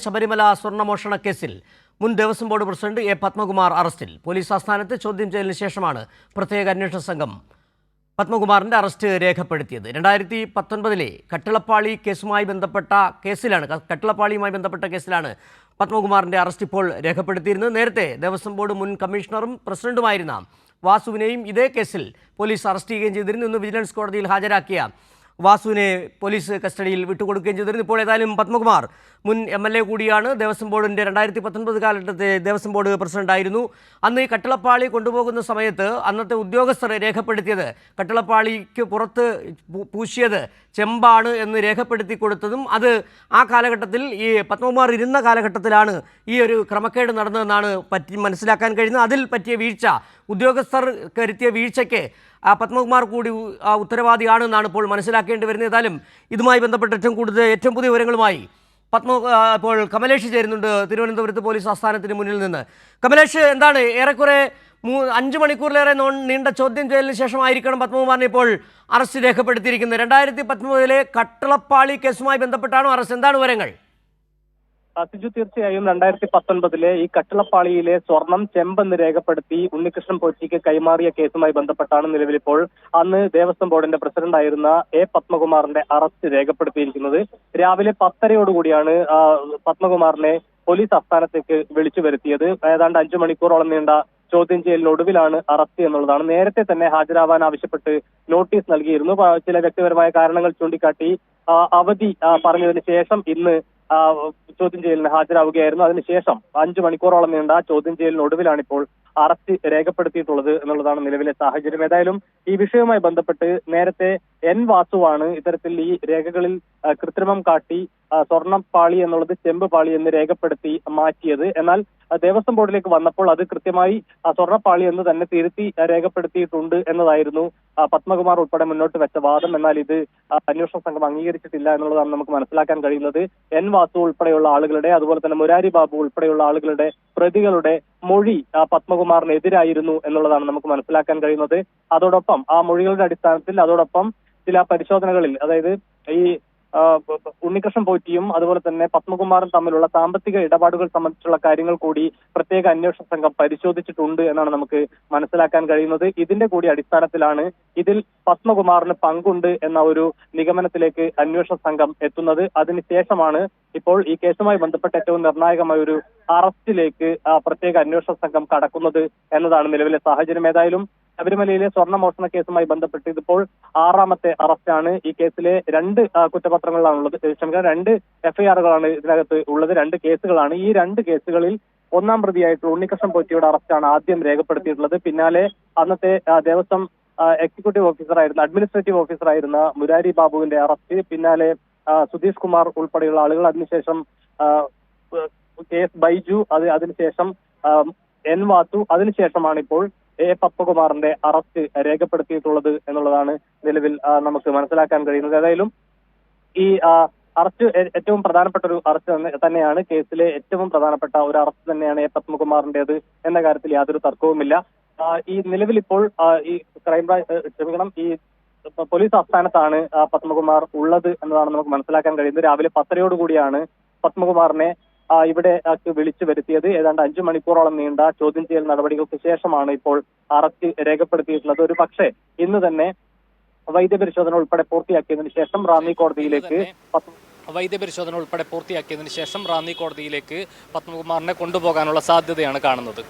ശബരിമല സ്വർണ്ണമോഷണ കേസിൽ മുൻ Devaswom board president A Padmakumar അറസ്റ്റിൽ. പോലീസ് ആസ്ഥാനത്ത് ചോദ്യം ചെയ്യലിന് ശേഷമാണ് പ്രത്യേക അന്വേഷണ സംഘം പത്മകുമാറിന്റെ അറസ്റ്റ് രേഖപ്പെടുത്തിയത്. 2019 കട്ടിളപ്പാളി കേസുമായി ബന്ധപ്പെട്ട കേസിലാണ് പത്മകുമാറിന്റെ അറസ്റ്റ് ഇപ്പോൾ രേഖപ്പെടുത്തിയിരുന്നത്. നേരത്തെ ദേവസ്വം ബോർഡ് മുൻ കമ്മീഷണറും പ്രസിഡന്റുമായിരുന്ന വാസുവിനെയും ഇതേ കേസിൽ പോലീസ് അറസ്റ്റ് ചെയ്യുകയും ചെയ്തിരുന്നു. ഇന്ന് വിജിലൻസ് കോടതിയിൽ ഹാജരാക്കിയ വാസുവിനെ പോലീസ് കസ്റ്റഡിയിൽ വിട്ടുകൊടുക്കുകയും ചെയ്തിരുന്നു. ഇപ്പോൾ ഏതായാലും പത്മകുമാർ മുൻ MLA കൂടിയാണ്. ദേവസ്വം ബോർഡിൻ്റെ 2019 കാലഘട്ടത്തെ ദേവസ്വം ബോർഡ് പ്രസിഡന്റായിരുന്നു. അന്ന് ഈ കട്ടിളപ്പാളി കൊണ്ടുപോകുന്ന സമയത്ത് അന്നത്തെ ഉദ്യോഗസ്ഥർ രേഖപ്പെടുത്തിയത് കട്ടിളപ്പാളിക്ക് പുറത്ത് പൂശിയത് ചെമ്പാണ് എന്ന് രേഖപ്പെടുത്തി കൊടുത്തതും അത് ആ കാലഘട്ടത്തിൽ ഈ പത്മകുമാർ ഇരുന്ന കാലഘട്ടത്തിലാണ് ഈ ഒരു ക്രമക്കേട് നടന്നതെന്നാണ് മനസ്സിലാക്കാൻ കഴിയുന്നത്. അതിൽ പറ്റിയ വീഴ്ച, ഉദ്യോഗസ്ഥർ വരുത്തിയ വീഴ്ചയ്ക്ക് പത്മകുമാർ കൂടി ഉത്തരവാദിയാണെന്നാണ് ഇപ്പോൾ മനസ്സിലാക്കേണ്ടി വരുന്നത്. ഏതായാലും ഇതുമായി ബന്ധപ്പെട്ട് ഏറ്റവും പുതിയ വിവരങ്ങളുമായി ഇപ്പോൾ കമലേഷ് ചേരുന്നുണ്ട് തിരുവനന്തപുരത്ത് പോലീസ് ആസ്ഥാനത്തിന് മുന്നിൽ നിന്ന്. കമലേഷ്, എന്താണ് ഏറെക്കുറെ 5 മണിക്കൂറിലേറെ നീണ്ട ചോദ്യം ചെയ്യലിന് ശേഷമായിരിക്കണം പത്മകുമാറിനെ ഇപ്പോൾ അറസ്റ്റ് രേഖപ്പെടുത്തിയിരിക്കുന്നത്. 2019 കട്ടിളപ്പാളി കേസുമായി ബന്ധപ്പെട്ടാണോ അറസ്റ്റ്? എന്താണ് വിവരങ്ങൾ? സിജു, തീർച്ചയായും 2019 ഈ കട്ടിളപ്പാളിയിലെ സ്വർണം ചെമ്പെന്ന് രേഖപ്പെടുത്തി ഉണ്ണികൃഷ്ണൻ പോറ്റിക്ക് കൈമാറിയ കേസുമായി ബന്ധപ്പെട്ടാണ് നിലവിലിപ്പോൾ അന്ന് ദേവസ്വം ബോർഡിന്റെ പ്രസിഡന്റായിരുന്ന എ പത്മകുമാറിന്റെ അറസ്റ്റ് രേഖപ്പെടുത്തിയിരിക്കുന്നത്. രാവിലെ 10:30 പത്മകുമാറിനെ പോലീസ് ആസ്ഥാനത്തേക്ക് വിളിച്ചു വരുത്തിയത്. ഏതാണ്ട് 5 മണിക്കൂറോളം നീണ്ട ചോദ്യം ചെയ്യലിനൊടുവിലാണ് അറസ്റ്റ് എന്നുള്ളതാണ്. നേരത്തെ തന്നെ ഹാജരാവാൻ ആവശ്യപ്പെട്ട് നോട്ടീസ് നൽകിയിരുന്നു. ചില വ്യക്തിപരമായ കാരണങ്ങൾ ചൂണ്ടിക്കാട്ടി അവധി പറഞ്ഞതിന് ശേഷം ഇന്ന് ചോദ്യം ചെയ്യലിന് ഹാജരാവുകയായിരുന്നു. അതിനുശേഷം 5 മണിക്കൂറോളം നീണ്ട ചോദ്യം ചെയ്യലിനൊടുവിലാണ് ഇപ്പോൾ അറസ്റ്റ് രേഖപ്പെടുത്തിയിട്ടുള്ളത് എന്നുള്ളതാണ് നിലവിലെ സാഹചര്യം. ഏതായാലും ഈ വിഷയവുമായി ബന്ധപ്പെട്ട് നേരത്തെ N വാസുവാണ് ഇത്തരത്തിൽ ഈ രേഖകളിൽ കൃത്രിമം കാട്ടി സ്വർണ്ണപ്പാളി എന്നുള്ളത് ചെമ്പ് പാളി എന്ന് രേഖപ്പെടുത്തി മാറ്റിയത്. എന്നാൽ ദേവസ്വം ബോർഡിലേക്ക് വന്നപ്പോൾ അത് കൃത്യമായി സ്വർണ്ണപ്പാളി എന്ന് തന്നെ തിരുത്തി രേഖപ്പെടുത്തിയിട്ടുണ്ട് എന്നതായിരുന്നു പത്മകുമാർ ഉൾപ്പെടെ മുന്നോട്ട് വെച്ച വാദം. എന്നാൽ ഇത് അന്വേഷണ സംഘം അംഗീകരിച്ചിട്ടില്ല എന്നുള്ളതാണ് നമുക്ക് മനസ്സിലാക്കാൻ കഴിയുന്നത്. N വാസു ഉൾപ്പെടെയുള്ള ആളുകളുടെ, അതുപോലെ തന്നെ മുരാരി ബാബു ഉൾപ്പെടെയുള്ള ആളുകളുടെ, പ്രതികളുടെ മൊഴി പത്മകുമാറിനെതിരായിരുന്നു എന്നുള്ളതാണ് നമുക്ക് മനസ്സിലാക്കാൻ കഴിയുന്നത്. അതോടൊപ്പം ആ മൊഴികളുടെ അടിസ്ഥാനത്തിൽ ചില പരിശോധനകളിൽ, അതായത് ഈ ഉണ്ണികൃഷ്ണൻ പോറ്റിയും അതുപോലെ തന്നെ പത്മകുമാറും തമ്മിലുള്ള സാമ്പത്തിക ഇടപാടുകൾ സംബന്ധിച്ചുള്ള കാര്യങ്ങൾ കൂടി പ്രത്യേക അന്വേഷണ സംഘം പരിശോധിച്ചിട്ടുണ്ട് എന്നാണ് നമുക്ക് മനസ്സിലാക്കാൻ കഴിയുന്നത്. ഇതിന്റെ കൂടി അടിസ്ഥാനത്തിലാണ് ഇതിൽ പത്മകുമാറിന് പങ്കുണ്ട് എന്ന ഒരു നിഗമനത്തിലേക്ക് അന്വേഷണ സംഘം എത്തുന്നത്. അതിനുശേഷമാണ് ഇപ്പോൾ ഈ കേസുമായി ബന്ധപ്പെട്ട ഏറ്റവും നിർണായകമായ ഒരു അറസ്റ്റിലേക്ക് പ്രത്യേക അന്വേഷണ സംഘം കടക്കുന്നത് എന്നതാണ് നിലവിലെ സാഹചര്യം. ഏതായാലും ശബരിമലയിലെ സ്വർണ്ണമോഷണ കേസുമായി ബന്ധപ്പെട്ട് ഇതിപ്പോൾ 6ാമത്തെ അറസ്റ്റാണ്. ഈ കേസിലെ 2 കുറ്റപത്രങ്ങളാണുള്ളത്. 2 FIR-കളാണ് ഇതിനകത്ത് ഉള്ളത്. 2 കേസുകളാണ്. ഈ 2 കേസുകളിൽ 1-ാം പ്രതിയായിട്ടുള്ള ഉണ്ണികൃഷ്ണൻ പോറ്റിയുടെ അറസ്റ്റാണ് ആദ്യം രേഖപ്പെടുത്തിയിട്ടുള്ളത്. പിന്നാലെ അന്നത്തെ ദേവസ്വം അഡ്മിനിസ്ട്രേറ്റീവ് ഓഫീസറായിരുന്ന മുരാരി ബാബുവിന്റെ അറസ്റ്റ്, പിന്നാലെ സുധീഷ് കുമാർ ഉൾപ്പെടെയുള്ള ആളുകൾ, അതിനുശേഷം KS ബൈജു, അതിനുശേഷം N വാസു, അതിനുശേഷമാണ് ഇപ്പോൾ എ പത്മകുമാറിന്റെ അറസ്റ്റ് രേഖപ്പെടുത്തിയിട്ടുള്ളത് എന്നുള്ളതാണ് നിലവിൽ നമുക്ക് മനസ്സിലാക്കാൻ കഴിയുന്നത്. ഏതായാലും ഈ അറസ്റ്റ് ഏറ്റവും പ്രധാനപ്പെട്ട ഒരു അറസ്റ്റ് തന്നെയാണ്. കേസിലെ ഏറ്റവും പ്രധാനപ്പെട്ട ഒരു അറസ്റ്റ് തന്നെയാണ് എ പത്മകുമാറിന്റേത് എന്ന കാര്യത്തിൽ യാതൊരു തർക്കവുമില്ല. ഈ നിലവിൽ ഇപ്പോൾ ഈ ഈ പോലീസ് ആസ്ഥാനത്താണ് പത്മകുമാർ ഉള്ളത് എന്നതാണ് നമുക്ക് മനസ്സിലാക്കാൻ കഴിയുന്നത്. രാവിലെ 10:30 പത്മകുമാറിനെ ഇവിടെ വിളിച്ചു വരുത്തിയത്. ഏതാണ്ട് 5 മണിക്കൂറോളം നീണ്ട ചോദ്യം ചെയ്യൽ നടപടികൾക്ക് ശേഷമാണ് ഇപ്പോൾ അറസ്റ്റ് രേഖപ്പെടുത്തിയിട്ടുള്ളത്. ഒരു പക്ഷേ ഇന്ന് തന്നെ വൈദ്യപരിശോധന ഉൾപ്പെടെ പൂർത്തിയാക്കിയതിനു ശേഷം റാന്നി കോടതിയിലേക്ക് പത്മകുമാറിനെ കൊണ്ടുപോകാനുള്ള സാധ്യതയാണ് കാണുന്നത്.